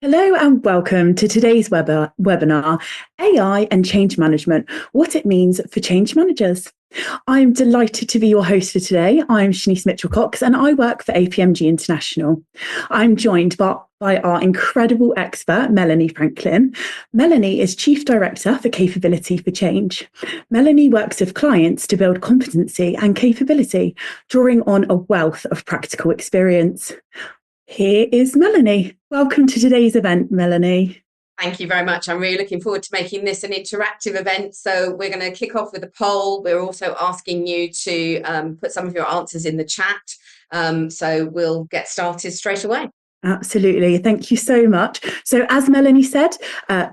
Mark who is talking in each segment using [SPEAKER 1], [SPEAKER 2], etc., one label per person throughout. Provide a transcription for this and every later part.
[SPEAKER 1] Hello and welcome to today's webinar, AI and Change Management, What It Means for Change Managers. I'm delighted to be your host for today. I'm Shanice Mitchell-Cox and I work for APMG International. I'm joined by our incredible expert, Melanie Franklin. Melanie is Chief Director for Capability for Change. Melanie works with clients to build competency and capability, drawing on a wealth of practical experience. Here is Melanie. Welcome to today's event, Melanie.
[SPEAKER 2] Thank you very much. I'm really looking forward to making this an interactive event. So we're going to kick off with a poll. We're also asking you to put some of your answers in the chat. So we'll get started straight away.
[SPEAKER 1] Absolutely. Thank you so much. So as Melanie said,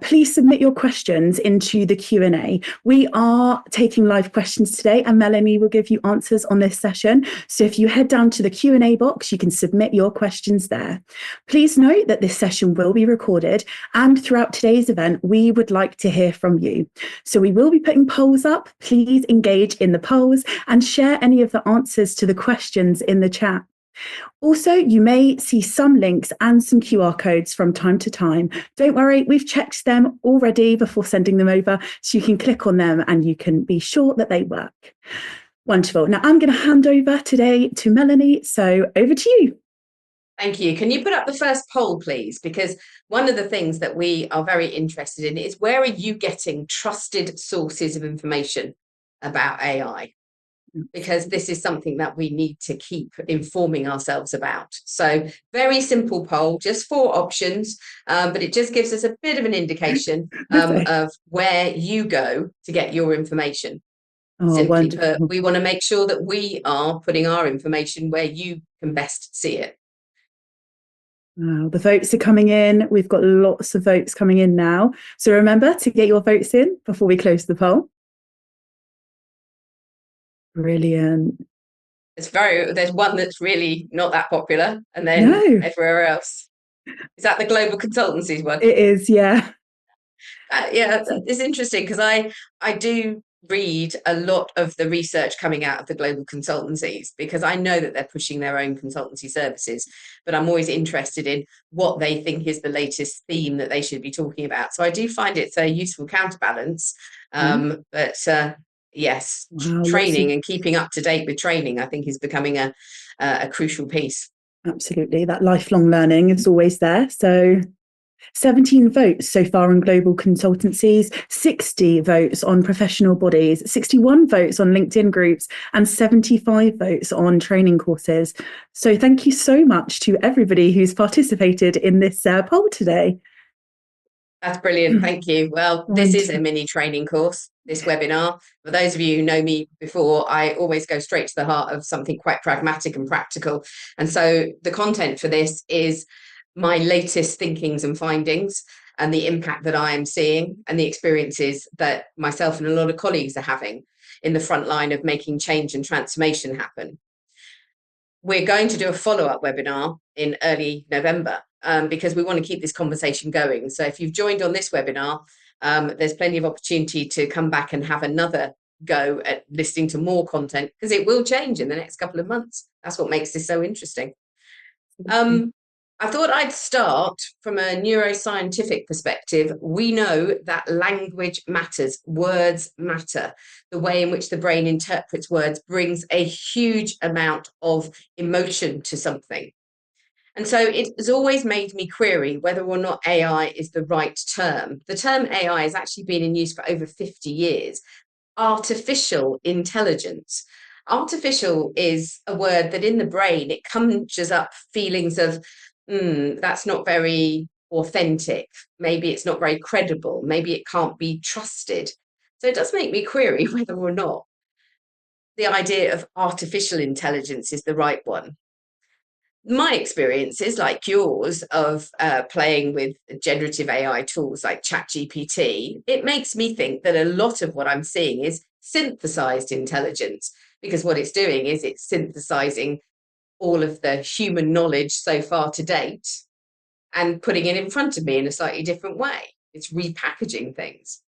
[SPEAKER 1] please submit your questions into the Q&A. We are taking live questions today and Melanie will give you answers on this session. So if you head down to the Q&A box, you can submit your questions there. Please note that this session will be recorded and throughout today's event, we would like to hear from you. So we will be putting polls up. Please engage in the polls and share any of the answers to the questions in the chat. Also, you may see some links and some QR codes from time to time. Don't worry, we've checked them already before sending them over, so you can click on them and you can be sure that they work. Wonderful. Now I'm going to hand over today to Melanie, so over to you.
[SPEAKER 2] Thank you. Can you put up the first poll, please? Because one of the things that we are very interested in is where are you getting trusted sources of information about AI? Because this is something that we need to keep informing ourselves about. So very simple poll, just 4 options, but it just gives us a bit of an indication of where you go to get your information. Simply put, we want to make sure that we are putting our information where you can best see it.
[SPEAKER 1] Wow, the votes are coming in. We've got lots of votes coming in now. So remember to get your votes in before we close the poll. Brilliant.
[SPEAKER 2] There's one that's really not that popular, and then everywhere else. Is that the global consultancies one?
[SPEAKER 1] It is, yeah.
[SPEAKER 2] Yeah, it's interesting because I do read a lot of the research coming out of the global consultancies because I know that they're pushing their own consultancy services, but I'm always interested in what they think is the latest theme that they should be talking about. So I do find it's a useful counterbalance. But yes, training and keeping up to date with training, I think, is becoming a crucial piece.
[SPEAKER 1] Absolutely. That lifelong learning is always there. So 17 votes so far on global consultancies, 60 votes on professional bodies, 61 votes on LinkedIn groups, and 75 votes on training courses. So thank you so much to everybody who's participated in this poll today.
[SPEAKER 2] That's brilliant. Thank you. Well, this is a mini training course, this webinar. For those of you who know me before, I always go straight to the heart of something quite pragmatic and practical. And so the content for this is my latest thinkings and findings and the impact that I am seeing and the experiences that myself and a lot of colleagues are having in the front line of making change and transformation happen. We're going to do a follow-up webinar in early November because we want to keep this conversation going. So if you've joined on this webinar, there's plenty of opportunity to come back and have another go at listening to more content because it will change in the next couple of months. That's what makes this so interesting. I thought I'd start from a neuroscientific perspective. We know that language matters, words matter. The way in which the brain interprets words brings a huge amount of emotion to something. And so it has always made me query whether or not AI is the right term. The term AI has actually been in use for over 50 years. Artificial intelligence. Artificial is a word that in the brain, it conjures up feelings of, that's not very authentic. Maybe it's not very credible. Maybe it can't be trusted. So it does make me query whether or not the idea of artificial intelligence is the right one. My experiences, like yours, of playing with generative AI tools like ChatGPT, it makes me think that a lot of what I'm seeing is synthesized intelligence, because what it's doing is it's synthesizing all of the human knowledge so far to date and putting it in front of me in a slightly different way. It's repackaging things.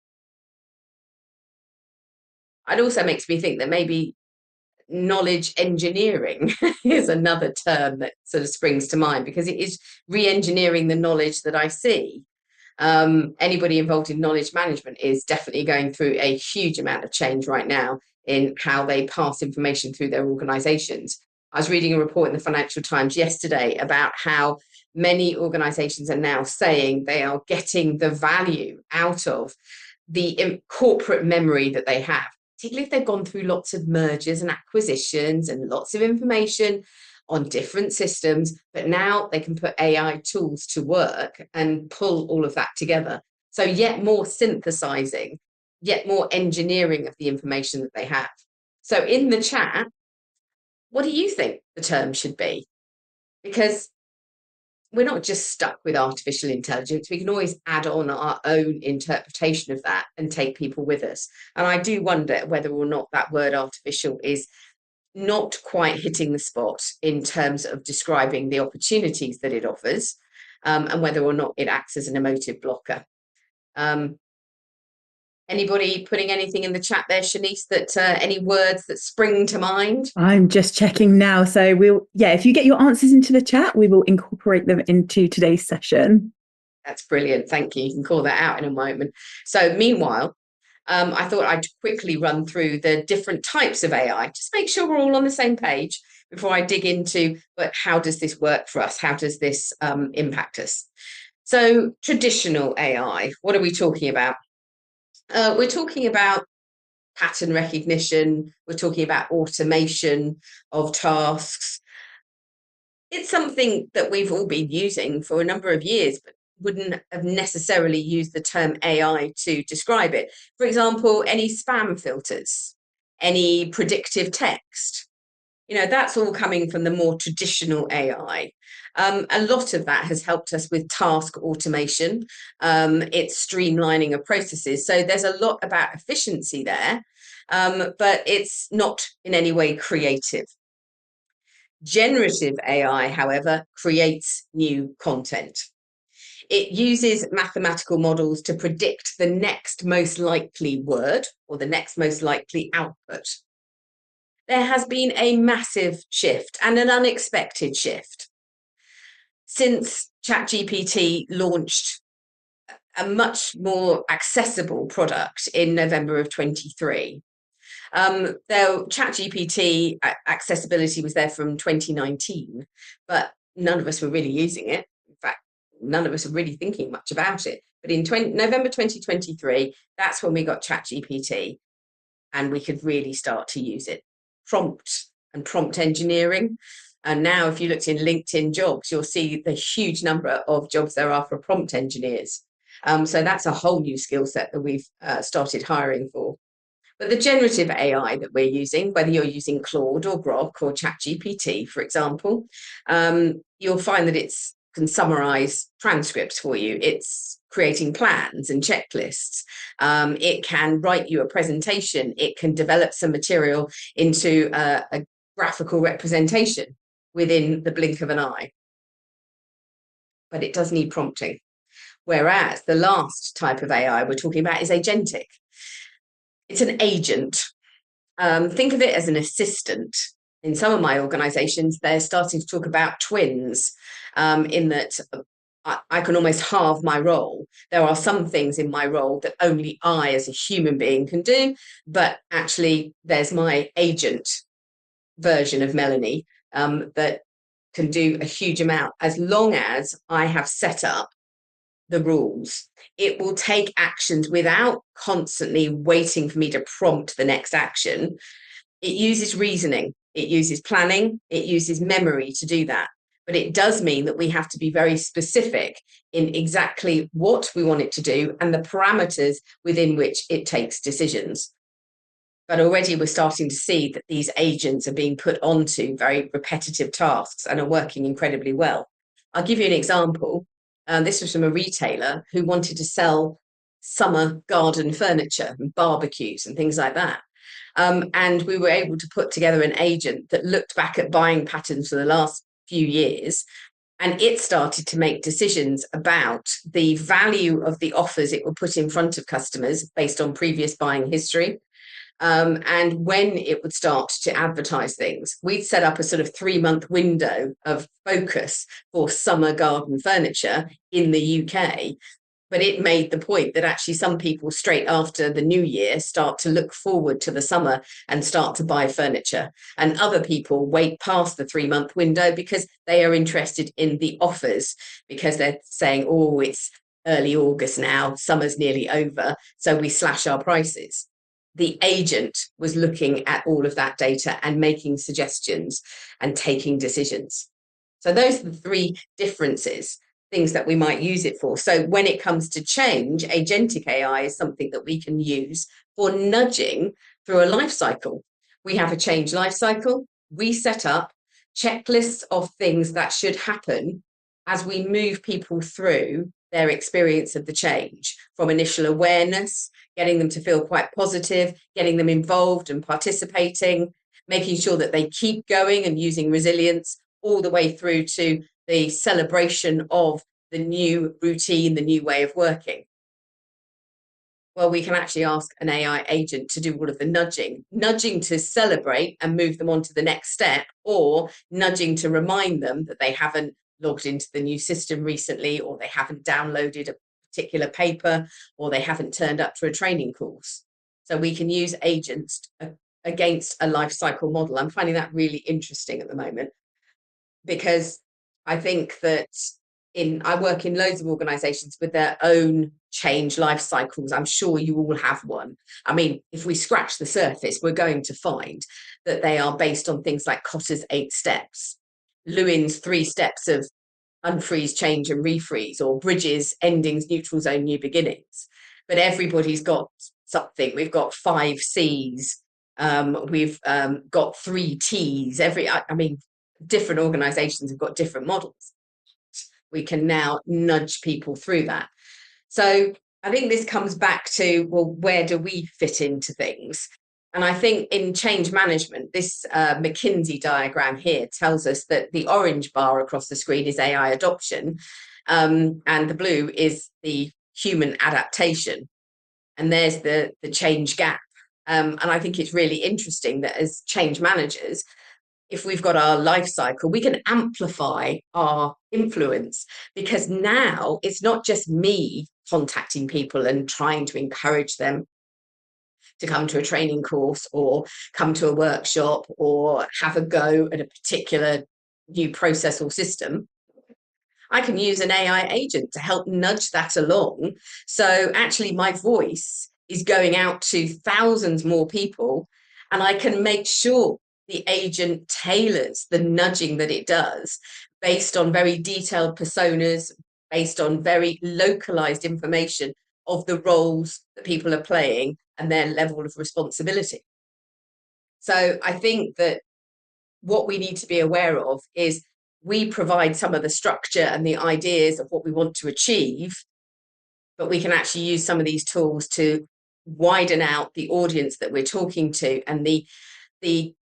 [SPEAKER 2] It also makes me think that maybe knowledge engineering is another term that sort of springs to mind, because it is re-engineering the knowledge that I see. Anybody involved in knowledge management is definitely going through a huge amount of change right now in how they pass information through their organizations. I was reading a report in the Financial Times yesterday about how many organizations are now saying they are getting the value out of the corporate memory that they have, particularly if they've gone through lots of mergers and acquisitions and lots of information on different systems, but now they can put AI tools to work and pull all of that together. So yet more synthesizing, yet more engineering of the information that they have. So in the chat, what do you think the term should be? Because we're not just stuck with artificial intelligence. We can always add on our own interpretation of that and take people with us. And I do wonder whether or not that word artificial is not quite hitting the spot in terms of describing the opportunities that it offers, and whether or not it acts as an emotive blocker. Anybody putting anything in the chat there, Shanice, that any words that spring to mind?
[SPEAKER 1] I'm just checking now. So if you get your answers into the chat, we will incorporate them into today's session.
[SPEAKER 2] That's brilliant. Thank you. You can call that out in a moment. So meanwhile, I thought I'd quickly run through the different types of AI, just make sure we're all on the same page before I dig into, but how does this work for us? How does this impact us? So traditional AI, what are we talking about? We're talking about pattern recognition. We're talking about automation of tasks. It's something that we've all been using for a number of years, but wouldn't have necessarily used the term AI to describe it. For example, any spam filters, any predictive text, that's all coming from the more traditional AI. A lot of that has helped us with task automation. It's streamlining of processes. So there's a lot about efficiency there, but it's not in any way creative. Generative AI, however, creates new content. It uses mathematical models to predict the next most likely word or the next most likely output. There has been a massive shift and an unexpected shift since ChatGPT launched a much more accessible product in November of 23. Though ChatGPT accessibility was there from 2019, but none of us were really using it. In fact, none of us are really thinking much about it. But in November 2023, that's when we got ChatGPT and we could really start to use it. Prompt engineering. And now if you looked in LinkedIn jobs, you'll see the huge number of jobs there are for prompt engineers. So that's a whole new skill set that we've started hiring for. But the generative AI that we're using, whether you're using Claude or Grok or ChatGPT, for example, you'll find that it can summarize transcripts for you. It's creating plans and checklists. It can write you a presentation. It can develop some material into a graphical representation within the blink of an eye. But it does need prompting. Whereas the last type of AI we're talking about is agentic. It's an agent. Think of it as an assistant. In some of my organizations, they're starting to talk about twins, in that I can almost halve my role. There are some things in my role that only I as a human being can do, but actually there's my agent version of Melanie that can do a huge amount as long as I have set up the rules. It will take actions without constantly waiting for me to prompt the next action. It uses reasoning, it uses planning, it uses memory to do that. But it does mean that we have to be very specific in exactly what we want it to do and the parameters within which it takes decisions. But already we're starting to see that these agents are being put onto very repetitive tasks and are working incredibly well. I'll give you an example. This was from a retailer who wanted to sell summer garden furniture and barbecues and things like that. And we were able to put together an agent that looked back at buying patterns for the last few years, and it started to make decisions about the value of the offers it would put in front of customers based on previous buying history. And when it would start to advertise things, we'd set up a sort of 3-month window of focus for summer garden furniture in the UK. But it made the point that actually some people straight after the new year start to look forward to the summer and start to buy furniture. And other people wait past the 3-month window because they are interested in the offers, because they're saying, oh, it's early August now, summer's nearly over, so we slash our prices. The agent was looking at all of that data and making suggestions and taking decisions. So those are the 3 differences, things that we might use it for. So when it comes to change, agentic AI is something that we can use for nudging through a life cycle. We have a change life cycle. We set up checklists of things that should happen as we move people through their experience of the change, from initial awareness, getting them to feel quite positive, getting them involved and participating, making sure that they keep going and using resilience, all the way through to the celebration of the new routine, the new way of working. Well, we can actually ask an AI agent to do all of the nudging to celebrate and move them on to the next step, or nudging to remind them that they haven't logged into the new system recently, or they haven't downloaded a particular paper, or they haven't turned up to a training course. So we can use agents against a life cycle model. I'm finding that really interesting at the moment, because I think that I work in loads of organizations with their own change life cycles. I'm sure you all have one. I mean, if we scratch the surface, we're going to find that they are based on things like Kotter's 8 steps, Lewin's 3 steps of unfreeze, change and refreeze, or Bridges, endings, neutral zone, new beginnings. But everybody's got something. We've got 5 C's. We've got 3 T's. I mean, different organizations have got different models. We can now nudge people through that. So I think this comes back to, well, where do we fit into things? And I think in change management, this McKinsey diagram here tells us that the orange bar across the screen is AI adoption, and the blue is the human adaptation. And there's the change gap. And I think it's really interesting that as change managers, if we've got our life cycle, we can amplify our influence, because now it's not just me contacting people and trying to encourage them to come to a training course or come to a workshop or have a go at a particular new process or system. I can use an AI agent to help nudge that along. So actually my voice is going out to thousands more people, and I can make sure the agent tailors the nudging that it does based on very detailed personas, based on very localized information of the roles that people are playing and their level of responsibility. So I think that what we need to be aware of is we provide some of the structure and the ideas of what we want to achieve, but we can actually use some of these tools to widen out the audience that we're talking to, and the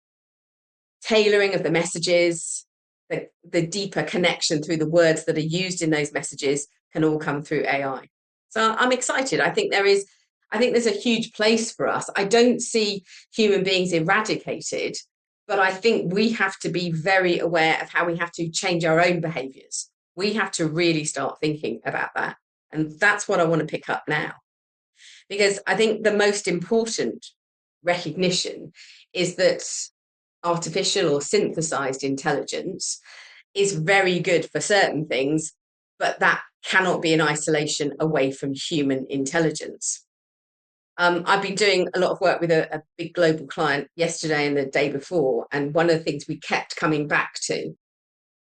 [SPEAKER 2] tailoring of the messages, the deeper connection through the words that are used in those messages can all come through AI. So I'm excited. I think there's a huge place for us. I don't see human beings eradicated, but I think we have to be very aware of how we have to change our own behaviors. We have to really start thinking about that. And that's what I want to pick up now. Because I think the most important recognition is that artificial or synthesized intelligence is very good for certain things, but that cannot be in isolation away from human intelligence. I've been doing a lot of work with a big global client yesterday and the day before, and one of the things we kept coming back to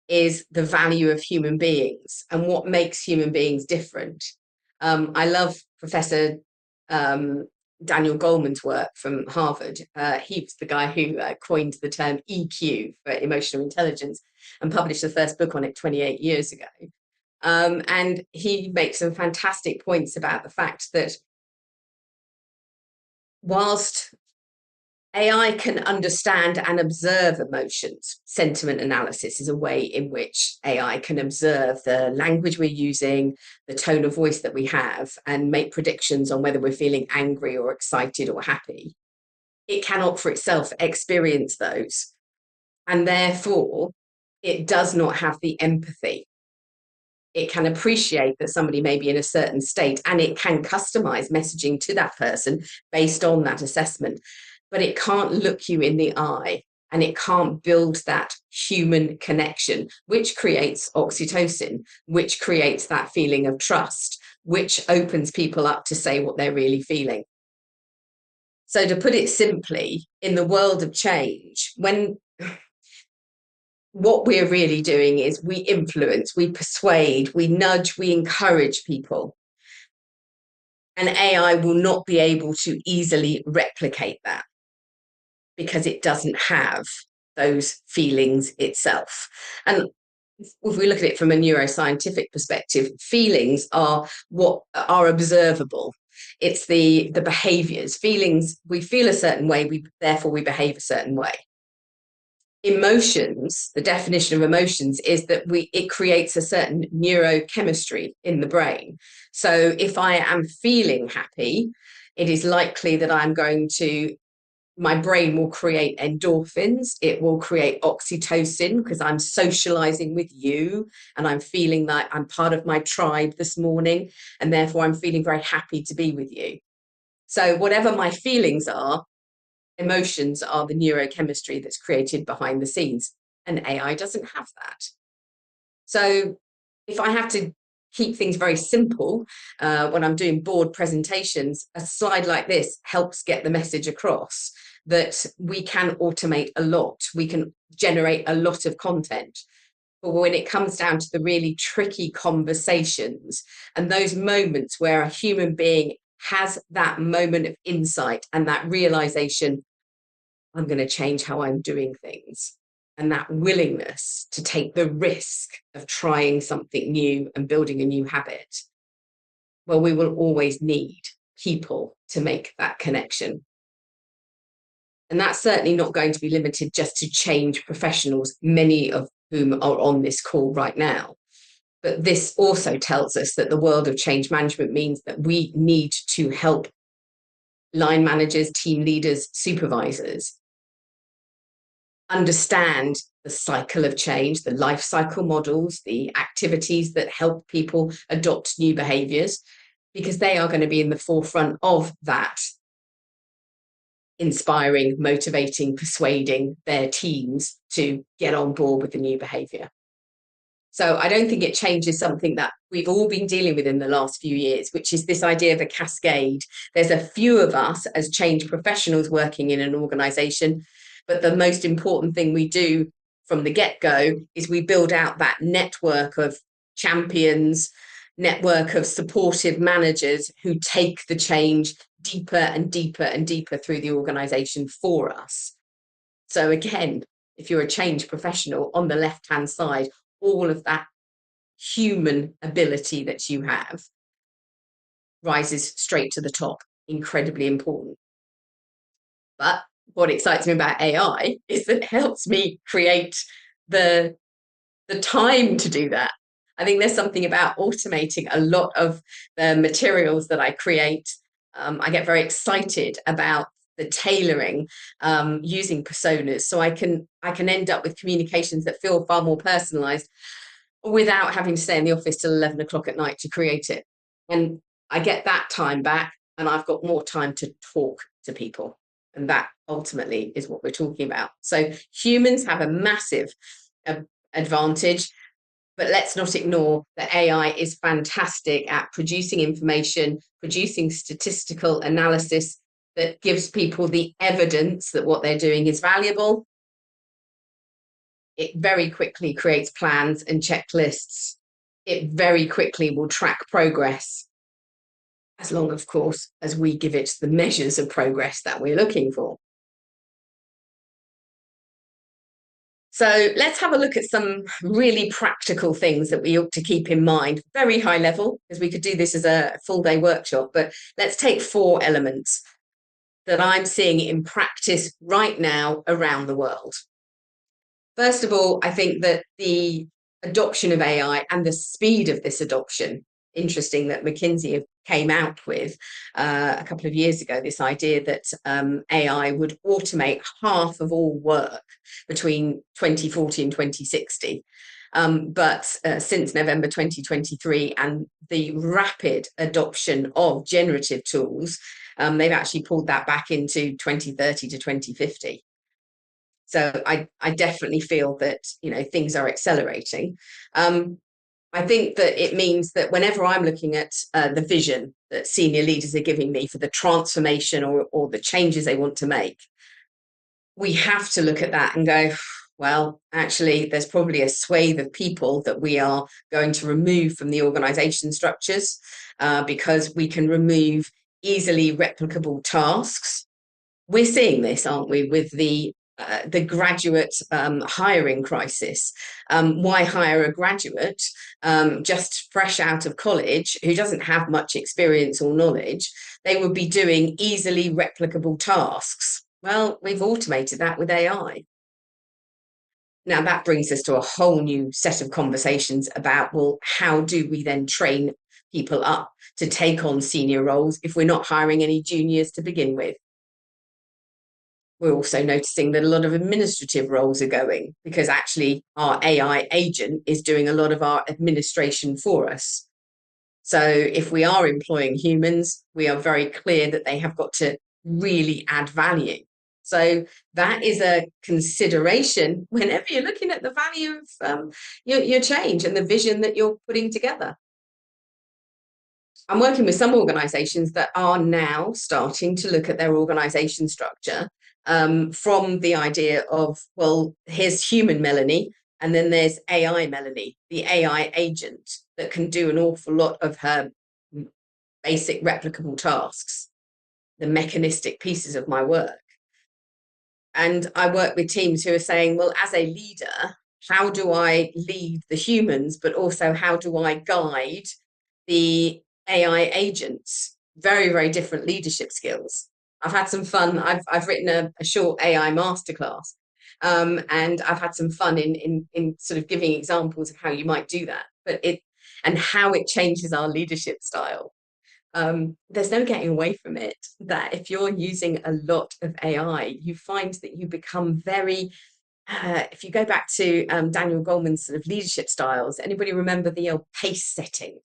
[SPEAKER 2] is the value of human beings and what makes human beings different. I love Professor Daniel Goleman's work from Harvard. He was the guy who coined the term EQ for emotional intelligence and published the first book on it 28 years ago. And he makes some fantastic points about the fact that whilst AI can understand and observe emotions, sentiment analysis is a way in which AI can observe the language we're using, the tone of voice that we have, and make predictions on whether we're feeling angry or excited or happy. it cannot for itself experience those. And therefore, it does not have the empathy. It can appreciate that somebody may be in a certain state, and it can customize messaging to that person based on that assessment. But it can't look you in the eye, and it can't build that human connection, which creates oxytocin, which creates that feeling of trust, which opens people up to say what they're really feeling. So to put it simply, in the world of change, what we're really doing is we influence, we persuade, we nudge, we encourage people. And AI will not be able to easily replicate that because it doesn't have those feelings itself. And if we look at it from a neuroscientific perspective, feelings are what are observable. It's the behaviors. Feelings, we feel a certain way, therefore we behave a certain way. Emotions, the definition of emotions is that it creates a certain neurochemistry in the brain. So if I am feeling happy, it is likely that my brain will create endorphins, it will create oxytocin because I'm socializing with you and I'm feeling like I'm part of my tribe this morning, and therefore I'm feeling very happy to be with you. So whatever my feelings are, emotions are the neurochemistry that's created behind the scenes, and AI doesn't have that. So if I have to keep things very simple, when I'm doing board presentations, a slide like this helps get the message across that we can automate a lot, we can generate a lot of content. But when it comes down to the really tricky conversations and those moments where a human being has that moment of insight and that realization, I'm going to change how I'm doing things, and that willingness to take the risk of trying something new and building a new habit, well, we will always need people to make that connection. And that's certainly not going to be limited just to change professionals, many of whom are on this call right now. But this also tells us that the world of change management means that we need to help line managers, team leaders, supervisors understand the cycle of change, the life cycle models, the activities that help people adopt new behaviors, because they are going to be in the forefront of that, inspiring, motivating, persuading their teams to get on board with the new behavior. So I don't think it changes something that we've all been dealing with in the last few years, which is this idea of a cascade. There's a few of us as change professionals working in an organization, but the most important thing we do from the get-go is we build out that network of champions, network of supportive managers who take the change deeper and deeper and deeper through the organization for us. So again, if you're a change professional, on the left-hand side, all of that human ability that you have rises straight to the top. Incredibly important. But what excites me about AI is that it helps me create the time to do that. I think there's something about automating a lot of the materials that I create. I get very excited about the tailoring using personas, so I can end up with communications that feel far more personalized without having to stay in the office till 11 o'clock at night to create it. And I get that time back, and I've got more time to talk to people. And that ultimately is what we're talking about. So humans have a massive advantage, but let's not ignore that AI is fantastic at producing information, producing statistical analysis that gives people the evidence that what they're doing is valuable. It very quickly creates plans and checklists. It very quickly will track progress, as long, of course, as we give it the measures of progress that we're looking for. So let's have a look at some really practical things that we ought to keep in mind, very high level, because we could do this as a full day workshop, but let's take 4 elements that I'm seeing in practice right now around the world. First of all, I think that the adoption of AI and the speed of this adoption, interesting that McKinsey have came out with a couple of years ago, this idea that AI would automate half of all work between 2040 and 2060. But since November 2023 and the rapid adoption of generative tools, they've actually pulled that back into 2030 to 2050. So I definitely feel that, you know, things are accelerating. I think that it means that whenever I'm looking at the vision that senior leaders are giving me for the transformation or the changes they want to make, we have to look at that and go, well, actually, there's probably a swathe of people that we are going to remove from the organization structures because we can remove easily replicable tasks. We're seeing this, aren't we, with the graduate hiring crisis. Why hire a graduate just fresh out of college who doesn't have much experience or knowledge? They would be doing easily replicable tasks. Well, we've automated that with AI. Now, that brings us to a whole new set of conversations about, well, how do we then train people up to take on senior roles if we're not hiring any juniors to begin with? We're also noticing that a lot of administrative roles are going because actually our AI agent is doing a lot of our administration for us. So if we are employing humans, we are very clear that they have got to really add value. So that is a consideration whenever you're looking at the value of your change and the vision that you're putting together. I'm working with some organizations that are now starting to look at their organization structure from the idea of, well, here's human Melanie, and then there's AI Melanie, the AI agent that can do an awful lot of her basic replicable tasks, the mechanistic pieces of my work. And I work with teams who are saying, well, as a leader, how do I lead the humans, but also how do I guide the AI agents? Very, very different leadership skills. I've had some fun. I've written a short AI masterclass, and I've had some fun in sort of giving examples of how you might do that, and how it changes our leadership style. There's no getting away from it, that if you're using a lot of AI, you find that you become very, if you go back to Daniel Goleman's sort of leadership styles, anybody remember the old pace setting?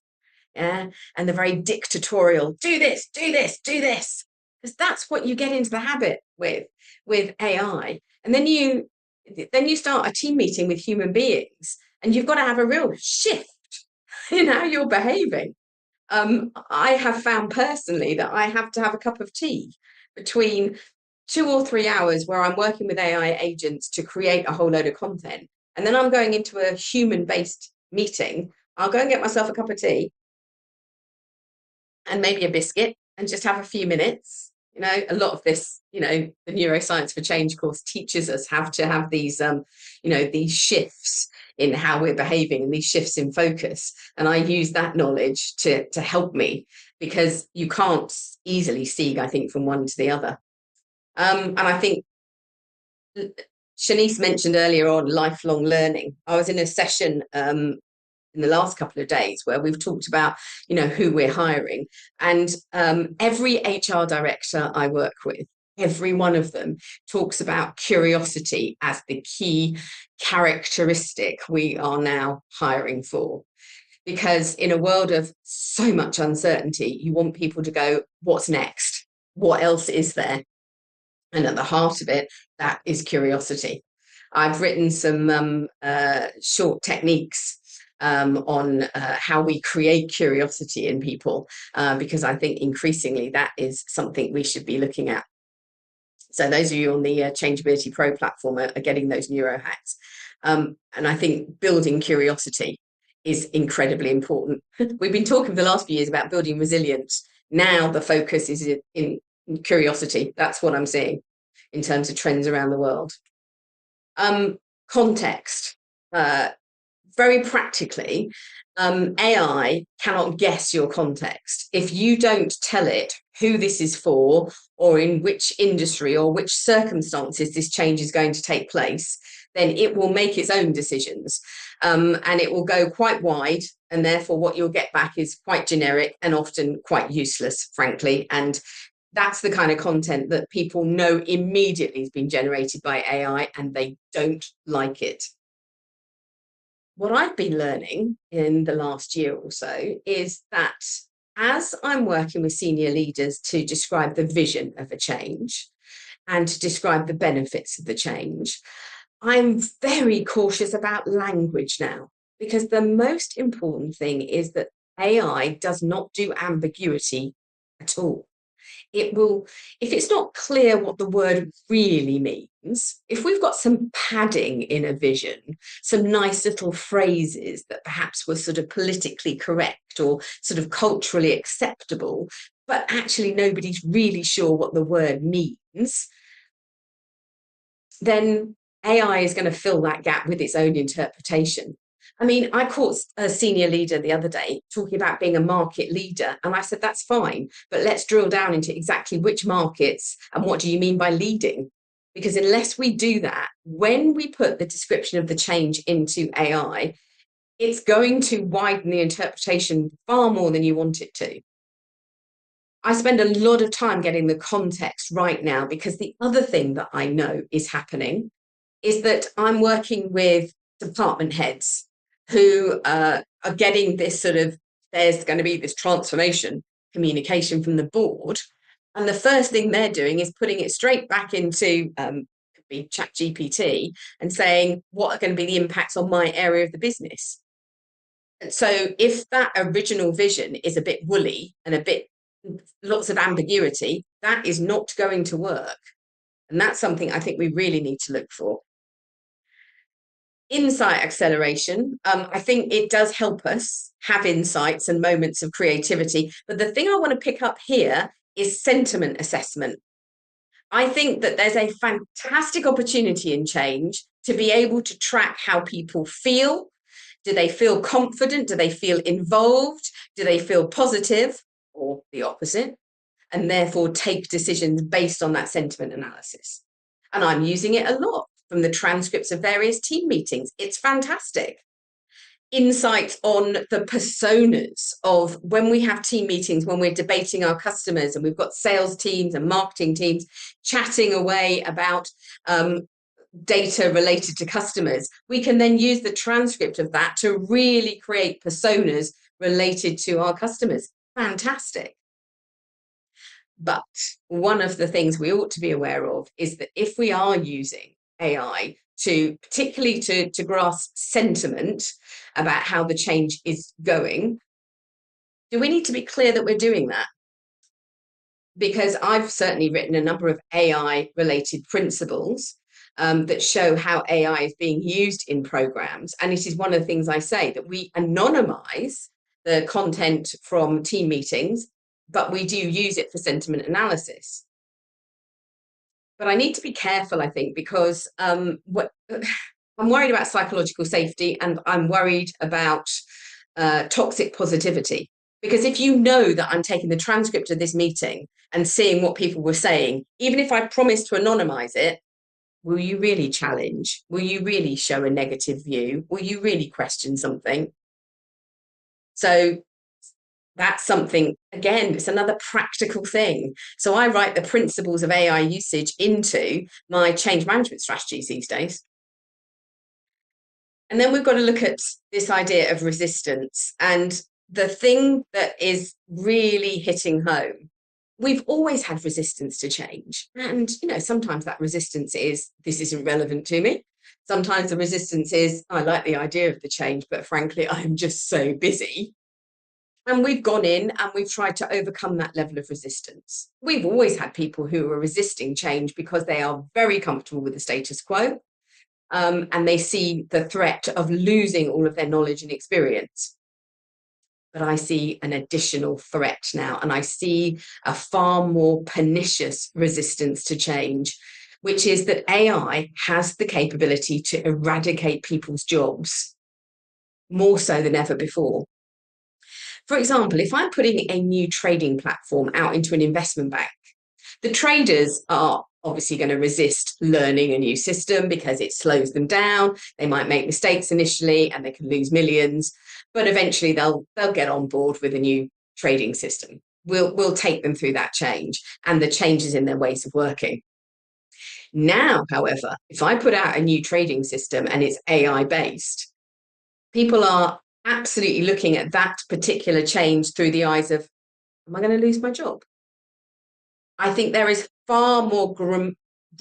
[SPEAKER 2] Yeah, and the very dictatorial, do this, do this, do this, because that's what you get into the habit with AI. And then you start a team meeting with human beings, and you've got to have a real shift in how you're behaving. I have found personally that I have to have a cup of tea between 2 or 3 hours where I'm working with AI agents to create a whole load of content. And then I'm going into a human-based meeting. I'll go and get myself a cup of tea and maybe a biscuit and just have a few minutes. You know, a lot of this, you know, the Neuroscience for Change course teaches us how to have these, you know, these shifts in how we're behaving and these shifts in focus. And I use that knowledge to help me, because you can't easily see, I think, from one to the other. And I think Shanice mentioned earlier on lifelong learning. I was in a session in the last couple of days where we've talked about, you know, who we're hiring. And every HR director I work with, every one of them talks about curiosity as the key characteristic we are now hiring for. Because in a world of so much uncertainty, you want people to go, what's next? What else is there? And at the heart of it, that is curiosity. I've written some short techniques on how we create curiosity in people, because I think increasingly that is something we should be looking at. So those of you on the Changeability Pro platform are getting those neuro hacks. And I think building curiosity is incredibly important. We've been talking for the last few years about building resilience. Now the focus is in curiosity. That's what I'm seeing in terms of trends around the world. Context. Very practically, AI cannot guess your context. If you don't tell it who this is for, or in which industry or which circumstances this change is going to take place, then it will make its own decisions, and it will go quite wide, and therefore what you'll get back is quite generic and often quite useless, frankly. And that's the kind of content that people know immediately has been generated by AI, and they don't like it. What I've been learning in the last year or so is that as I'm working with senior leaders to describe the vision of a change and to describe the benefits of the change, I'm very cautious about language now, because the most important thing is that AI does not do ambiguity at all. It will, if it's not clear what the word really means, if we've got some padding in a vision, some nice little phrases that perhaps were sort of politically correct or sort of culturally acceptable, but actually nobody's really sure what the word means, then AI is going to fill that gap with its own interpretation. I mean, I caught a senior leader the other day talking about being a market leader. And I said, that's fine, but let's drill down into exactly which markets and what do you mean by leading? Because unless we do that, when we put the description of the change into AI, it's going to widen the interpretation far more than you want it to. I spend a lot of time getting the context right now, because the other thing that I know is happening is that I'm working with department heads who are getting this sort of, there's going to be this transformation communication from the board. And the first thing they're doing is putting it straight back into could be ChatGPT and saying, what are going to be the impacts on my area of the business? And so if that original vision is a bit woolly and a bit lots of ambiguity, that is not going to work. And that's something I think we really need to look for. Insight acceleration, I think it does help us have insights and moments of creativity. But the thing I want to pick up here is sentiment assessment. I think that there's a fantastic opportunity in change to be able to track how people feel. Do they feel confident? Do they feel involved? Do they feel positive or the opposite? And therefore take decisions based on that sentiment analysis. And I'm using it a lot from the transcripts of various team meetings. It's fantastic. Insights on the personas of when we have team meetings, when we're debating our customers and we've got sales teams and marketing teams chatting away about data related to customers, we can then use the transcript of that to really create personas related to our customers. Fantastic. But one of the things we ought to be aware of is that if we are using AI to particularly to grasp sentiment about how the change is going, do we need to be clear that we're doing that? Because I've certainly written a number of AI related principles that show how AI is being used in programs. And it is one of the things I say, that we anonymize the content from team meetings, but we do use it for sentiment analysis. But I need to be careful, I think, because I'm worried about psychological safety, and I'm worried about toxic positivity. Because if you know that I'm taking the transcript of this meeting and seeing what people were saying, even if I promise to anonymize it, will you really challenge? Will you really show a negative view? Will you really question something? So that's something, again, it's another practical thing. So I write the principles of AI usage into my change management strategies these days. And then we've got to look at this idea of resistance. And the thing that is really hitting home, we've always had resistance to change. And, you know, sometimes that resistance is, this isn't relevant to me. Sometimes the resistance is, I like the idea of the change, but frankly, I'm just so busy. And we've gone in and we've tried to overcome that level of resistance. We've always had people who are resisting change because they are very comfortable with the status quo, and they see the threat of losing all of their knowledge and experience. But I see an additional threat now, and I see a far more pernicious resistance to change, which is that AI has the capability to eradicate people's jobs more so than ever before. For example, if I'm putting a new trading platform out into an investment bank, the traders are obviously going to resist learning a new system because it slows them down. They might make mistakes initially and they can lose millions, but eventually they'll get on board with a new trading system. We'll take them through that change and the changes in their ways of working. Now, however, if I put out a new trading system and it's AI based, people are absolutely looking at that particular change through the eyes of, am I going to lose my job? I think there is far more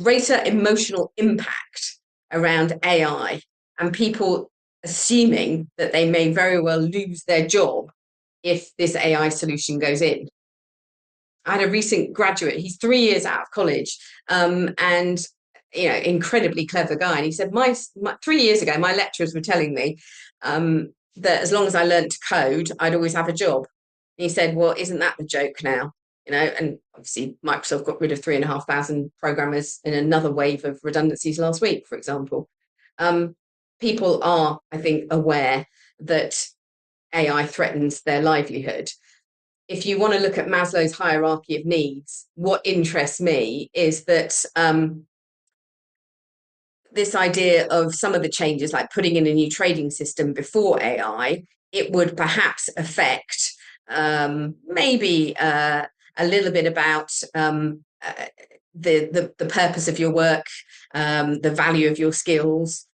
[SPEAKER 2] greater emotional impact around AI and people assuming that they may very well lose their job if this AI solution goes in. I had a recent graduate, he's 3 years out of college, and incredibly clever guy. And he said, my 3 years ago, my lecturers were telling me that as long as I learned to code, I'd always have a job. And he said, well, isn't that the joke now? And obviously Microsoft got rid of 3,500 programmers in another wave of redundancies last week, for example. People are, I think, aware that AI threatens their livelihood. If you want to look at Maslow's hierarchy of needs, what interests me is that this idea of some of the changes, like putting in a new trading system before AI, it would perhaps affect maybe a little bit about the purpose of your work, the value of your skills.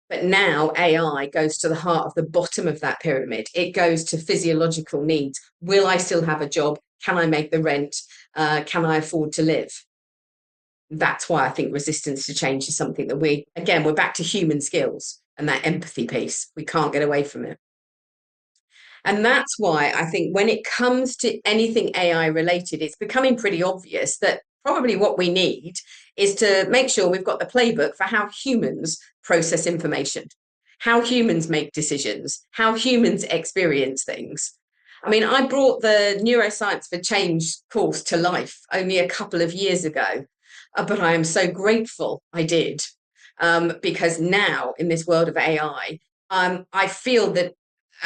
[SPEAKER 2] But now AI goes to the heart of the bottom of that pyramid. It goes to physiological needs. Will I still have a job? Can I make the rent? Can I afford to live? That's why I think resistance to change is something that we're back to human skills and that empathy piece. We can't get away from it. And that's why I think when it comes to anything AI related, it's becoming pretty obvious that probably what we need is to make sure we've got the playbook for how humans process information, how humans make decisions, how humans experience things. I mean, I brought the Neuroscience for Change course to life only a couple of years ago, but I am so grateful I did, because now in this world of AI, I feel that,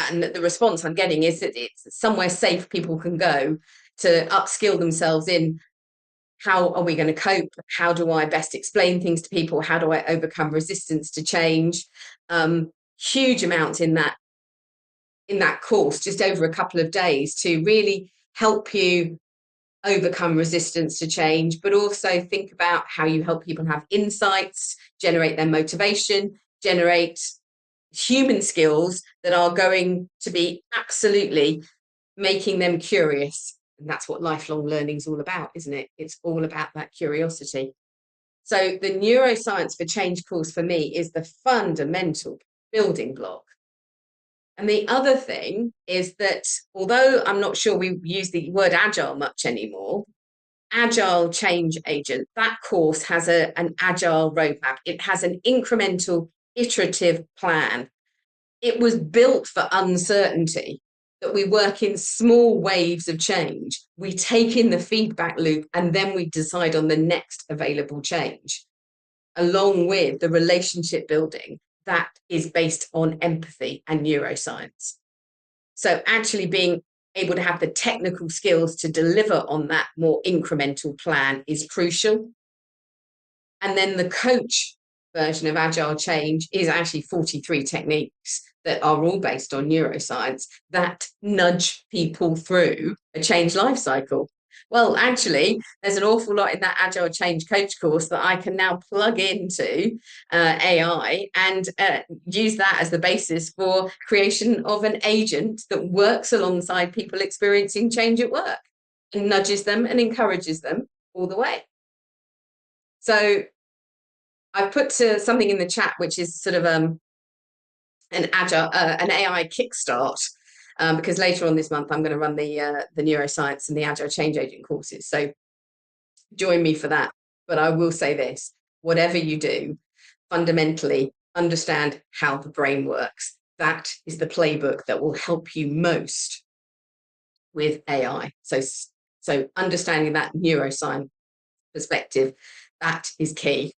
[SPEAKER 2] and the response I'm getting is that it's somewhere safe people can go to upskill themselves in how are we going to cope? How do I best explain things to people? How do I overcome resistance to change? Huge amounts in that course, just over a couple of days, to really help you overcome resistance to change, but also think about how you help people have insights, generate their motivation, generate human skills that are going to be absolutely making them curious. And that's what lifelong learning is all about, isn't it? It's all about that curiosity. So the Neuroscience for Change course for me is the fundamental building block. And the other thing is that although I'm not sure we use the word agile much anymore, agile change agent, that course has an agile roadmap. It has an incremental, iterative plan. It was built for uncertainty, that we work in small waves of change. We take in the feedback loop and then we decide on the next available change, along with the relationship building that is based on empathy and neuroscience. So actually being able to have the technical skills to deliver on that more incremental plan is crucial. And then the coach version of agile change is actually 43 techniques that are all based on neuroscience that nudge people through a change life cycle. Well, actually, there's an awful lot in that agile change coach course that I can now plug into AI and use that as the basis for creation of an agent that works alongside people experiencing change at work and nudges them and encourages them all the way. So I've put something in the chat, which is sort of an AI kickstart, because later on this month I'm going to run the neuroscience and the agile change agent courses. So join me for that. But I will say this: whatever you do, fundamentally understand how the brain works. That is the playbook that will help you most with AI. So understanding that neuroscience perspective, that is key.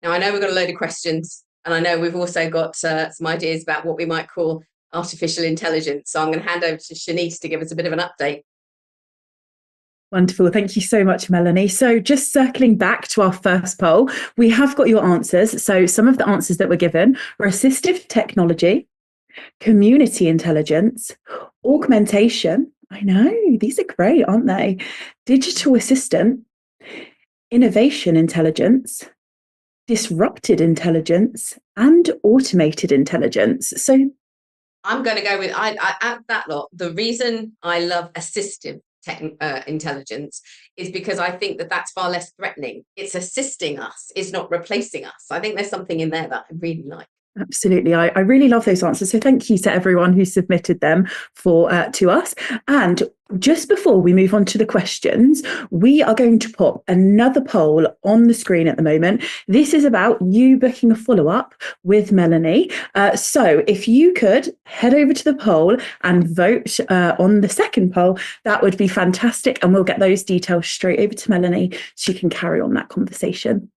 [SPEAKER 2] Now, I know we've got a load of questions, and I know we've also got some ideas about what we might call artificial intelligence. So I'm going to hand over to Shanice to give us a bit of an update.
[SPEAKER 1] Wonderful. Thank you so much, Melanie. So, just circling back to our first poll, we have got your answers. So, some of the answers that were given were assistive technology, community intelligence, augmentation. I know, these are great, aren't they? Digital assistant, innovation intelligence, disrupted intelligence, and automated intelligence. So,
[SPEAKER 2] I'm going to go with I add that lot. The reason I love assistive intelligence is because I think that that's far less threatening. It's assisting us, it's not replacing us. I think there's something in there that I really like.
[SPEAKER 1] Absolutely. I really love those answers. So thank you to everyone who submitted them to us. And just before we move on to the questions, we are going to pop another poll on the screen at the moment. This is about you booking a follow-up with Melanie. So if you could head over to the poll and vote on the second poll, that would be fantastic. And we'll get those details straight over to Melanie so you can carry on that conversation.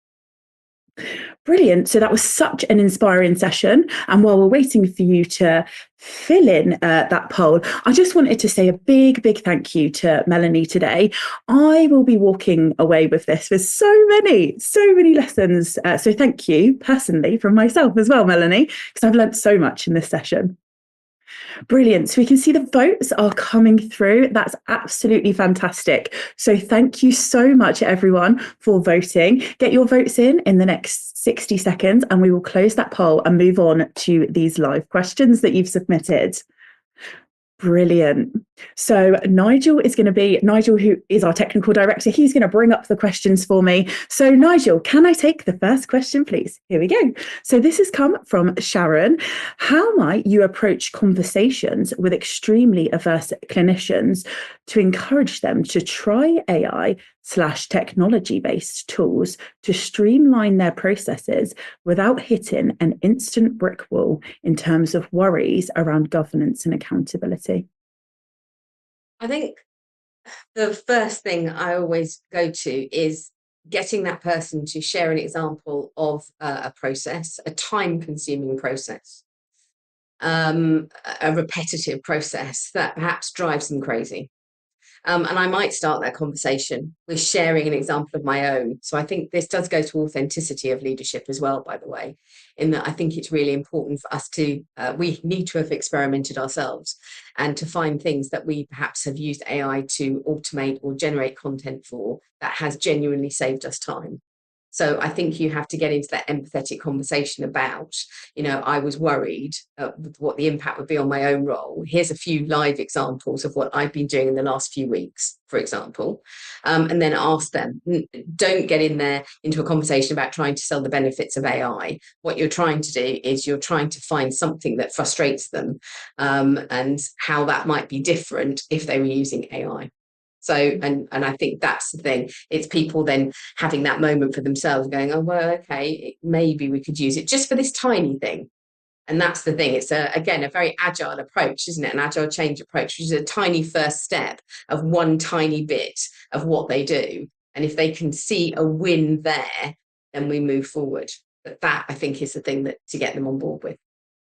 [SPEAKER 1] Brilliant. So that was such an inspiring session. And while we're waiting for you to fill in that poll, I just wanted to say a big thank you to Melanie today. I will be walking away with this with so many lessons. So thank you personally from myself as well, Melanie, because I've learned so much in this session. Brilliant. So we can see the votes are coming through. That's absolutely fantastic. So thank you so much, everyone, for voting. Get your votes in the next 60 seconds, and we will close that poll and move on to these live questions that you've submitted. Brilliant. So Nigel, who is our technical director, he's going to bring up the questions for me. So Nigel, can I take the first question, please? Here we go. So this has come from Sharon. How might you approach conversations with extremely averse clinicians to encourage them to try AI/technology-based tools to streamline their processes without hitting an instant brick wall in terms of worries around governance and accountability?
[SPEAKER 2] I think the first thing I always go to is getting that person to share an example of a process, a time-consuming process, a repetitive process that perhaps drives them crazy. And I might start that conversation with sharing an example of my own. So I think this does go to authenticity of leadership as well, by the way, in that I think it's really important for us to, we need to have experimented ourselves and to find things that we perhaps have used AI to automate or generate content for that has genuinely saved us time. So I think you have to get into that empathetic conversation about, I was worried what the impact would be on my own role. Here's a few live examples of what I've been doing in the last few weeks, for example, and then ask them. Don't get in there into a conversation about trying to sell the benefits of AI. What you're trying to do is you're trying to find something that frustrates them, and how that might be different if they were using AI. So, and I think that's the thing. It's people then having that moment for themselves going, oh, well, okay, maybe we could use it just for this tiny thing. And that's the thing. It's, again, a very agile approach, isn't it? An agile change approach, which is a tiny first step of one tiny bit of what they do. And if they can see a win there, then we move forward. But that, I think, is the thing that to get them on board with.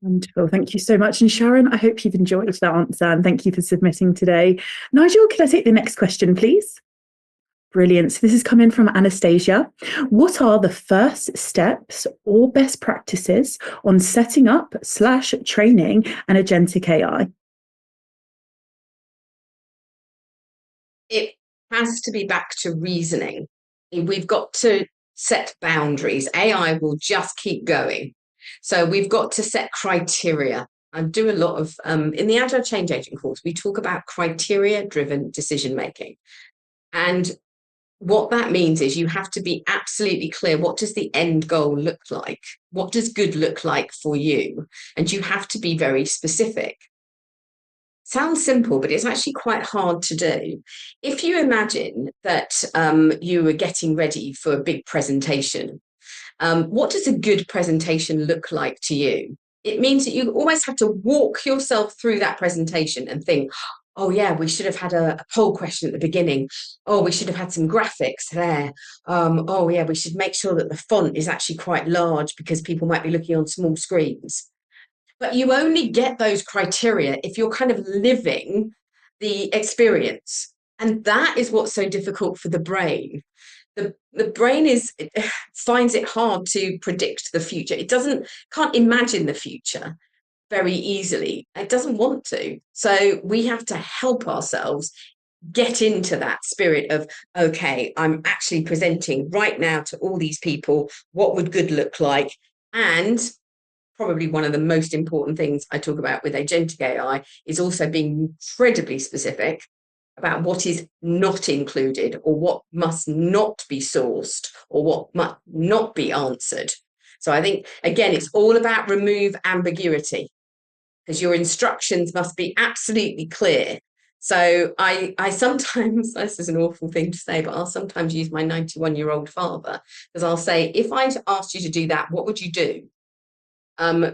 [SPEAKER 1] Wonderful. Thank you so much. And Sharon, I hope you've enjoyed that answer, and thank you for submitting today. Nigel, can I take the next question, please? Brilliant. So this is coming from Anastasia. What are the first steps or best practices on setting up/training an agentic AI?
[SPEAKER 2] It has to be back to reasoning. We've got to set boundaries. AI will just keep going. So we've got to set criteria. I do a lot of, in the Agile Change Agent course, we talk about criteria-driven decision-making. And what that means is you have to be absolutely clear. What does the end goal look like? What does good look like for you? And you have to be very specific. Sounds simple, but it's actually quite hard to do. If you imagine that you were getting ready for a big presentation, what does a good presentation look like to you? It means that you always have to walk yourself through that presentation and think, oh yeah, we should have had a poll question at the beginning. Oh, we should have had some graphics there. Oh yeah, we should make sure that the font is actually quite large because people might be looking on small screens. But you only get those criteria if you're kind of living the experience. And that is what's so difficult for the brain. The brain finds it hard to predict the future. It can't imagine the future very easily. It doesn't want to. So we have to help ourselves get into that spirit of, okay, I'm actually presenting right now to all these people, what would good look like? And probably one of the most important things I talk about with agentic AI is also being incredibly specific about what is not included, or what must not be sourced, or what must not be answered. So I think, again, it's all about remove ambiguity, because your instructions must be absolutely clear. So I sometimes, this is an awful thing to say, but I'll sometimes use my 91-year-old father, because I'll say, if I asked you to do that, what would you do?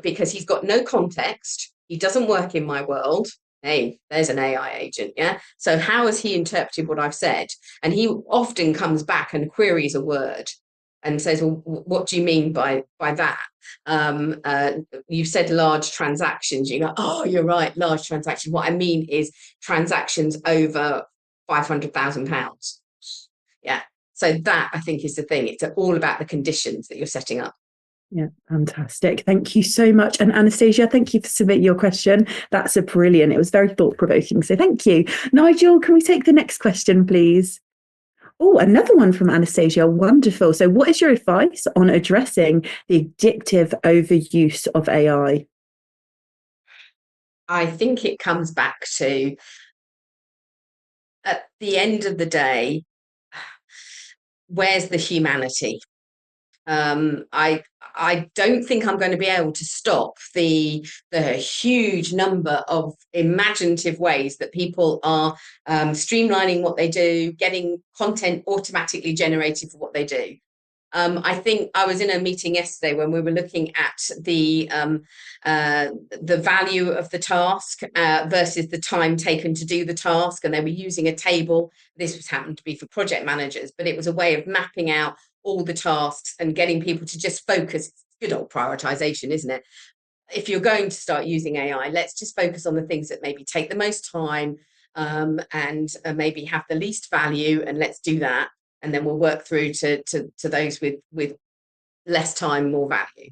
[SPEAKER 2] Because he's got no context. He doesn't work in my world. Hey, there's an AI agent, yeah? So how has he interpreted what I've said? And he often comes back and queries a word and says, well, what do you mean by that? You've said large transactions. You go, oh, you're right, large transactions. What I mean is transactions over £500,000. Yeah. So that, I think, is the thing. It's all about the conditions that you're setting up.
[SPEAKER 1] Yeah, fantastic. Thank you so much. And Anastasia, thank you for submitting your question. That's brilliant. It was very thought-provoking. So thank you. Nigel, can we take the next question, please? Oh, another one from Anastasia. Wonderful. So what is your advice on addressing the addictive overuse of AI?
[SPEAKER 2] I think it comes back to, at the end of the day, where's the humanity? I don't think I'm going to be able to stop the huge number of imaginative ways that people are streamlining what they do, getting content automatically generated for what they do. I think I was in a meeting yesterday when we were looking at the value of the task versus the time taken to do the task, and they were using a table. This happened to be for project managers, but it was a way of mapping out all the tasks and getting people to just focus. It's good old prioritization, isn't it? If you're going to start using AI, let's just focus on the things that maybe take the most time and maybe have the least value, and let's do that. And then we'll work through to those with less time, more value.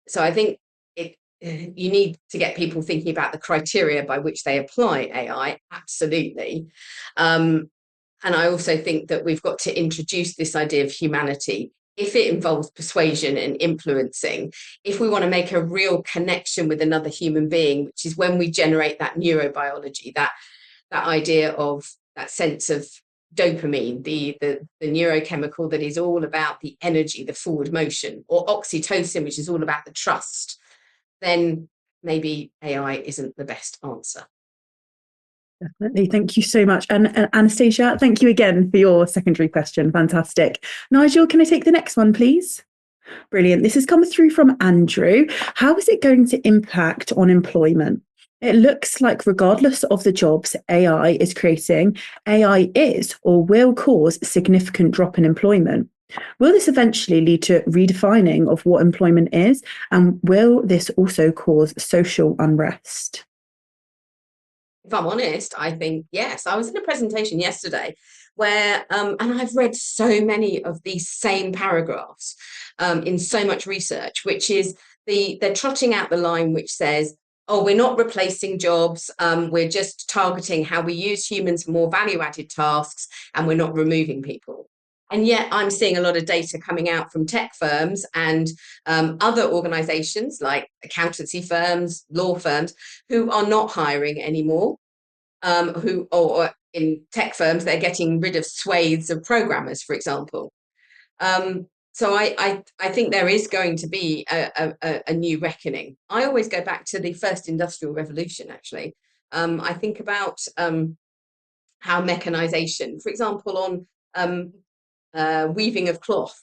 [SPEAKER 2] So I think you need to get people thinking about the criteria by which they apply AI, absolutely. And I also think that we've got to introduce this idea of humanity. If it involves persuasion and influencing, if we want to make a real connection with another human being, which is when we generate that neurobiology, that idea of that sense of dopamine, the neurochemical that is all about the energy, the forward motion, or oxytocin, which is all about the trust, then maybe AI isn't the best answer.
[SPEAKER 1] Definitely. Thank you so much. And Anastasia, thank you again for your secondary question. Fantastic. Nigel, can I take the next one, please? Brilliant. This has come through from Andrew. How is it going to impact on employment? It looks like regardless of the jobs AI is creating, AI is or will cause a significant drop in employment. Will this eventually lead to redefining of what employment is? And will this also cause social unrest?
[SPEAKER 2] If I'm honest, I think yes. I was in a presentation yesterday where, and I've read so many of these same paragraphs in so much research, which is they're trotting out the line which says, oh, we're not replacing jobs, we're just targeting how we use humans for more value-added tasks, and we're not removing people. And yet I'm seeing a lot of data coming out from tech firms and other organizations like accountancy firms, law firms, who are not hiring anymore, or in tech firms, they're getting rid of swathes of programmers, for example. So I think there is going to be a new reckoning. I always go back to the first industrial revolution, actually. I think about how mechanization, for example, on weaving of cloth,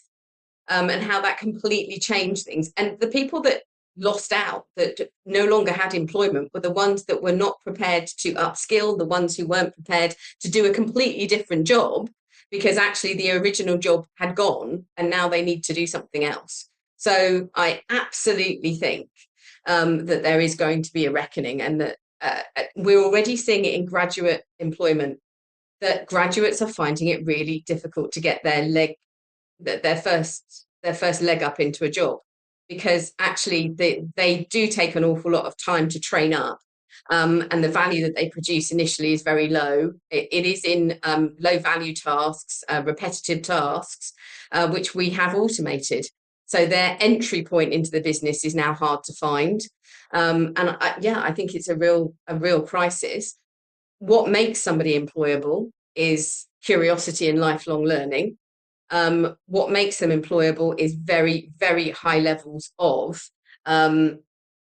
[SPEAKER 2] and how that completely changed things. And the people that lost out, that no longer had employment, were the ones that were not prepared to upskill, the ones who weren't prepared to do a completely different job, because actually the original job had gone and now they need to do something else. So I absolutely think that there is going to be a reckoning, and that we're already seeing it in graduate employment that graduates are finding it really difficult to get their first leg up into a job, because actually they do take an awful lot of time to train up. And the value that they produce initially is very low. It is in low value tasks, repetitive tasks, which we have automated. So their entry point into the business is now hard to find. I think it's a real crisis. What makes somebody employable is curiosity and lifelong learning. What makes them employable is very, very high levels of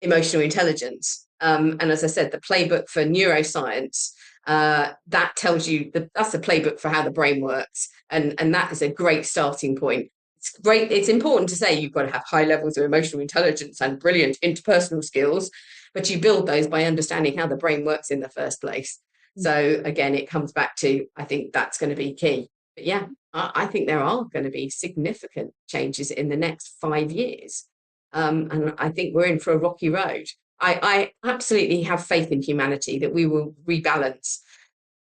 [SPEAKER 2] emotional intelligence. And as I said, the playbook for neuroscience, that tells you that's the playbook for how the brain works. And that is a great starting point. It's great. It's important to say you've got to have high levels of emotional intelligence and brilliant interpersonal skills, but you build those by understanding how the brain works in the first place. So again, it comes back to, I think that's going to be key. But yeah, I think there are going to be significant changes in the next 5 years. And I think we're in for a rocky road. I absolutely have faith in humanity that we will rebalance,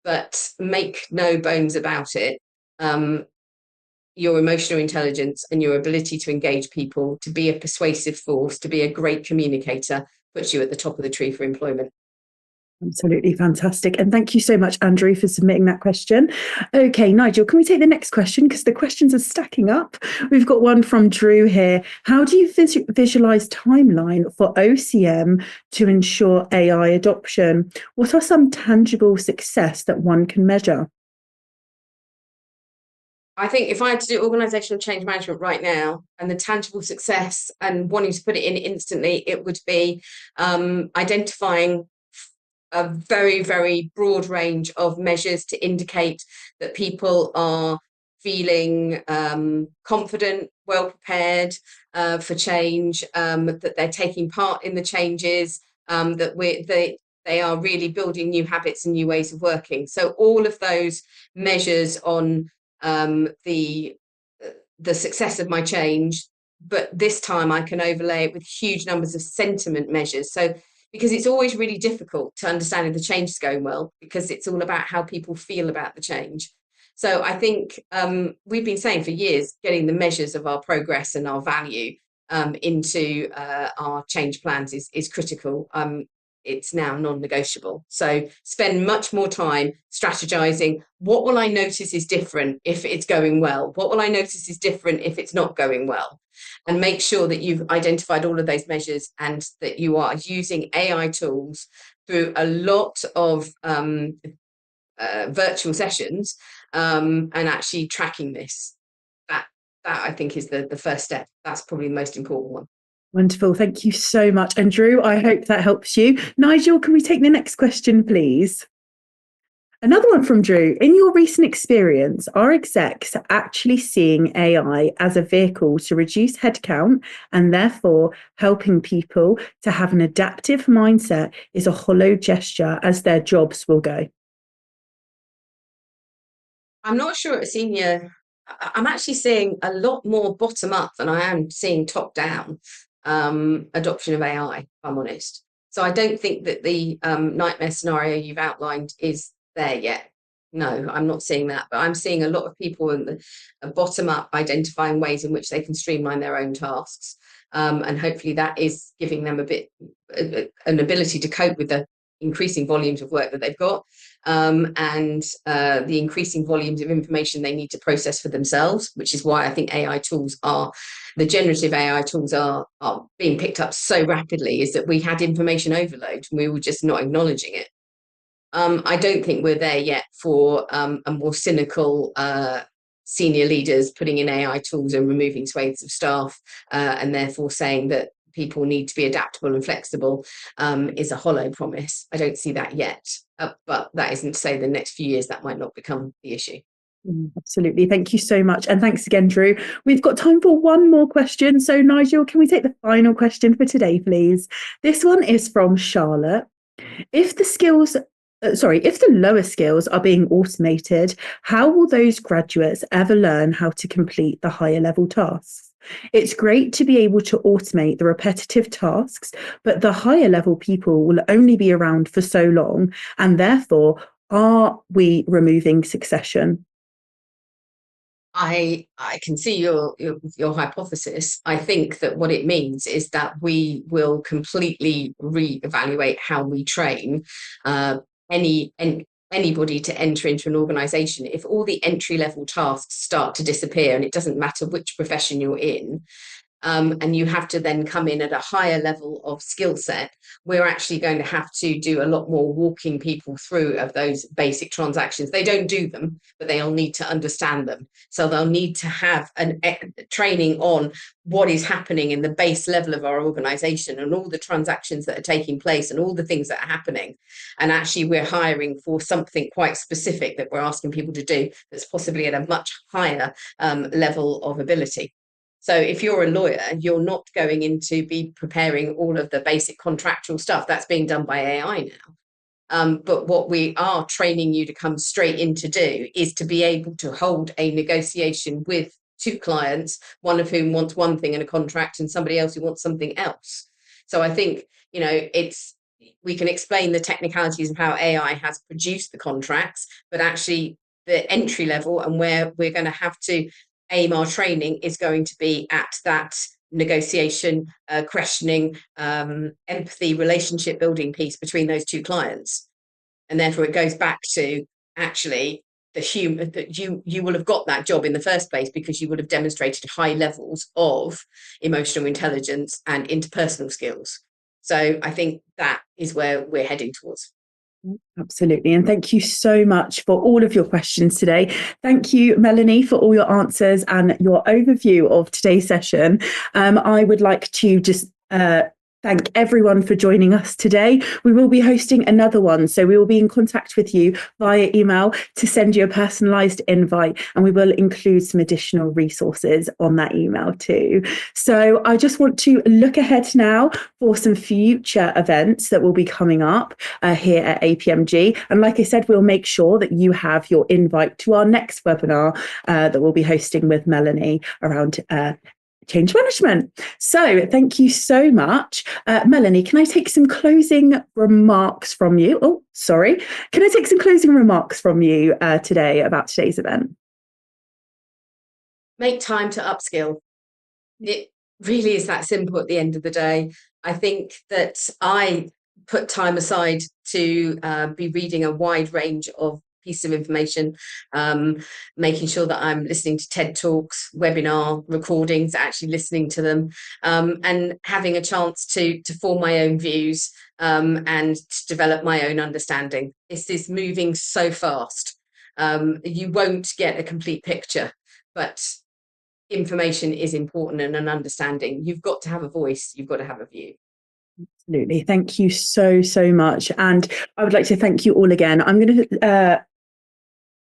[SPEAKER 2] but make no bones about it. Your emotional intelligence and your ability to engage people, to be a persuasive force, to be a great communicator, puts you at the top of the tree for employment.
[SPEAKER 1] Absolutely fantastic. And thank you so much, Andrew, for submitting that question. Okay, Nigel, can we take the next question? Because the questions are stacking up. We've got one from Drew here. How do you visualize timeline for OCM to ensure AI adoption? What are some tangible success that one can measure?
[SPEAKER 2] I think if I had to do organizational change management right now, and the tangible success and wanting to put it in instantly, it would be identifying a very, very broad range of measures to indicate that people are feeling confident, well prepared for change, that they're taking part in the changes, that they are really building new habits and new ways of working. So all of those measures on the success of my change, but this time I can overlay it with huge numbers of sentiment measures. So because it's always really difficult to understand if the change is going well, because it's all about how people feel about the change. So I think we've been saying for years, getting the measures of our progress and our value into our change plans is critical. It's now non-negotiable. So spend much more time strategizing. What will I notice is different if it's going well? What will I notice is different if it's not going well? And make sure that you've identified all of those measures and that you are using AI tools through a lot of virtual sessions and actually tracking this. That I think is the first step. That's probably the most important one.
[SPEAKER 1] Wonderful. Thank you so much. And Drew, I hope that helps you. Nigel, can we take the next question, please? Another one from Drew. In your recent experience, are execs actually seeing AI as a vehicle to reduce headcount and therefore helping people to have an adaptive mindset is a hollow gesture as their jobs will go?
[SPEAKER 2] I'm not sure at senior. I'm actually seeing a lot more bottom up than I am seeing top down adoption of AI, if I'm honest. So I don't think that the nightmare scenario you've outlined is there yet. No, I'm not seeing that, but I'm seeing a lot of people in the bottom up identifying ways in which they can streamline their own tasks. And hopefully that is giving them an ability to cope with the increasing volumes of work that they've got, and the increasing volumes of information they need to process for themselves, which is why I think the generative AI tools are being picked up so rapidly, is that we had information overload and we were just not acknowledging it. I don't think we're there yet for a more cynical senior leaders putting in AI tools and removing swathes of staff, and therefore saying that people need to be adaptable and flexible is a hollow promise. I don't see that yet, but that isn't to say the next few years that might not become the issue.
[SPEAKER 1] Absolutely. Thank you so much. And thanks again, Drew. We've got time for one more question. So Nigel, can we take the final question for today, please? This one is from Charlotte. If the lower skills are being automated, how will those graduates ever learn how to complete the higher level tasks? It's great to be able to automate the repetitive tasks, but the higher level people will only be around for so long, and therefore Are we removing succession?
[SPEAKER 2] I can see your hypothesis. I think that what it means is that we will completely reevaluate how we train any anybody to enter into an organization. If all the entry level tasks start to disappear, and it doesn't matter which profession you're in, and you have to then come in at a higher level of skill set, we're actually going to have to do a lot more walking people through of those basic transactions. They don't do them, but they'll need to understand them. So they'll need to have an training on what is happening in the base level of our organization and all the transactions that are taking place and all the things that are happening. And actually we're hiring for something quite specific that we're asking people to do that's possibly at a much higher level of ability. So if you're a lawyer, you're not going in to be preparing all of the basic contractual stuff. That's being done by AI now. But what we are training you to come straight in to do is to be able to hold a negotiation with two clients, one of whom wants one thing in a contract and somebody else who wants something else. So I think, we can explain the technicalities of how AI has produced the contracts, but actually the entry level and where we're going to have to aim our training is going to be at that negotiation, questioning, empathy, relationship building piece between those two clients. And therefore it goes back to actually the human, that you will have got that job in the first place because you would have demonstrated high levels of emotional intelligence and interpersonal skills. So I think that is where we're heading towards.
[SPEAKER 1] Absolutely. And thank you so much for all of your questions today. Thank you, Melanie, for all your answers and your overview of today's session. I would like to just thank everyone for joining us today. We will be hosting another one, so we will be in contact with you via email to send you a personalised invite, and we will include some additional resources on that email too. So I just want to look ahead now for some future events that will be coming up here at APMG. And like I said, we'll make sure that you have your invite to our next webinar that we'll be hosting with Melanie around change management. So thank you so much. Melanie, can I take some closing remarks from you? Oh, sorry. Can I take some closing remarks from you today about today's event?
[SPEAKER 2] Make time to upskill. It really is that simple at the end of the day. I think that I put time aside to be reading a wide range of piece of information, making sure that I'm listening to TED Talks, webinar recordings, actually listening to them, and having a chance to form my own views and to develop my own understanding. This is moving so fast. You won't get a complete picture, but information is important and an understanding. You've got to have a voice, you've got to have a view.
[SPEAKER 1] Absolutely. Thank you so, so much. And I would like to thank you all again. I'm going to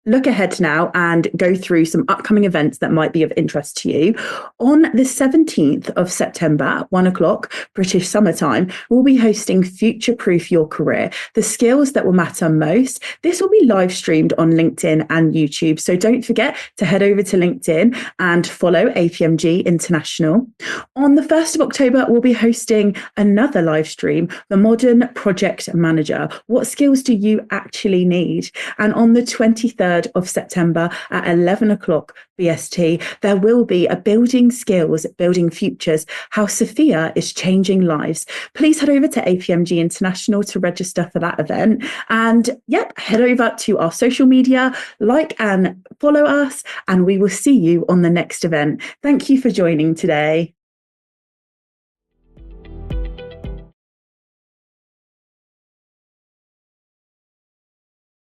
[SPEAKER 1] look ahead now and go through some upcoming events that might be of interest to you. On the 17th of September at 1 o'clock British summertime, we'll be hosting Future Proof Your Career, the skills that will matter most. This will be live streamed on LinkedIn and YouTube. So don't forget to head over to LinkedIn and follow APMG International. On the 1st of October, we'll be hosting another live stream, The Modern Project Manager. What skills do you actually need? And on the 23rd of September at 11 o'clock BST, there will be a Building Skills, Building Futures, how Sophia is changing lives. Please head over to APMG International to register for that event. And head over to our social media, like and follow us, and we will see you on the next event. Thank you for joining today.